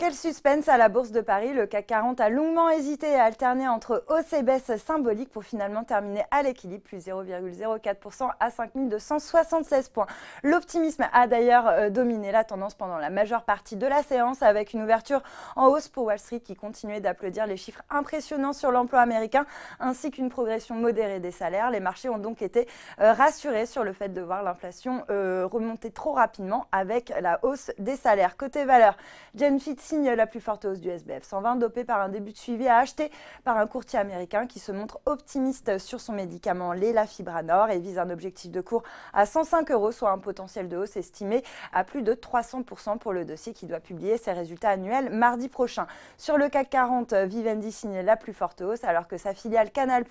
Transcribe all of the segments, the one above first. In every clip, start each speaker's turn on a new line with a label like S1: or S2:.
S1: Quel suspense à la Bourse de Paris. Le CAC 40 a longuement hésité et alterné entre hausse et baisse symbolique pour finalement terminer à l'équilibre, plus 0,04% à 5276 points. L'optimisme a d'ailleurs dominé la tendance pendant la majeure partie de la séance, avec une ouverture en hausse pour Wall Street qui continuait d'applaudir les chiffres impressionnants sur l'emploi américain ainsi qu'une progression modérée des salaires. Les marchés ont donc été rassurés sur le fait de voir l'inflation remonter trop rapidement avec la hausse des salaires. Côté valeur, Genfit signe la plus forte hausse du SBF 120, dopé par un début de suivi à acheter par un courtier américain qui se montre optimiste sur son médicament Lelafibranor et vise un objectif de cours à 105 €, soit un potentiel de hausse estimé à plus de 300% pour le dossier qui doit publier ses résultats annuels mardi prochain. Sur le CAC 40, Vivendi signe la plus forte hausse alors que sa filiale Canal+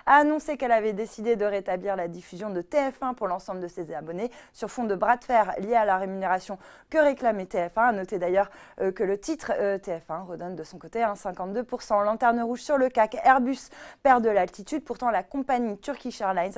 S1: a annoncé qu'elle avait décidé de rétablir la diffusion de TF1 pour l'ensemble de ses abonnés sur fond de bras de fer lié à la rémunération que réclamait TF1. A noter d'ailleurs que le titre TF1 redonne de son côté un 52%. Lanterne rouge sur le CAC, Airbus perd de l'altitude. Pourtant, la compagnie Turkish Airlines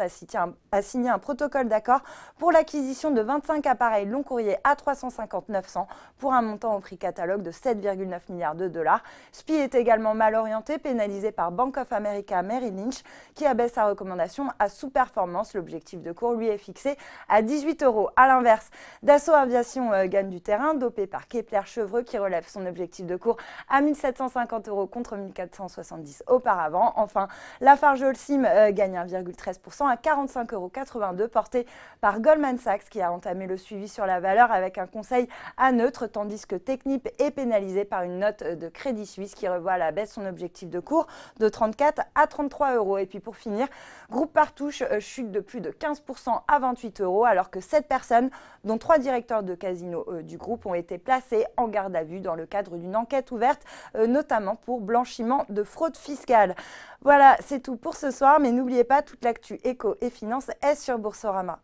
S1: a signé un protocole d'accord pour l'acquisition de 25 appareils long courrier A350-900 pour un montant au prix catalogue de 7,9 milliards de dollars. SPI est également mal orienté, pénalisé par Bank of America Merrill Lynch qui abaisse sa recommandation à sous-performance. L'objectif de cours lui est fixé à 18 €. A l'inverse, Dassault Aviation gagne du terrain, dopé par Kepler-Chevreux qui relève son objectif de cours à 1 750 € contre 1 470 auparavant. Enfin, Lafarge Holcim gagne 1,13% à 45,82 €, porté par Goldman Sachs qui a entamé le suivi sur la valeur avec un conseil à neutre, tandis que Technip est pénalisé par une note de Crédit Suisse qui revoit à la baisse son objectif de cours de 34 à 33 €. Et puis pour finir, Groupe Partouche chute de plus de 15% à 28 € alors que 7 personnes, dont 3 directeurs de casinos du groupe, ont été placés en garde à vue dans le cadre d'une enquête ouverte, notamment pour blanchiment de fraude fiscale. Voilà, c'est tout pour ce soir, mais n'oubliez pas, toute l'actu éco et finance est sur Boursorama.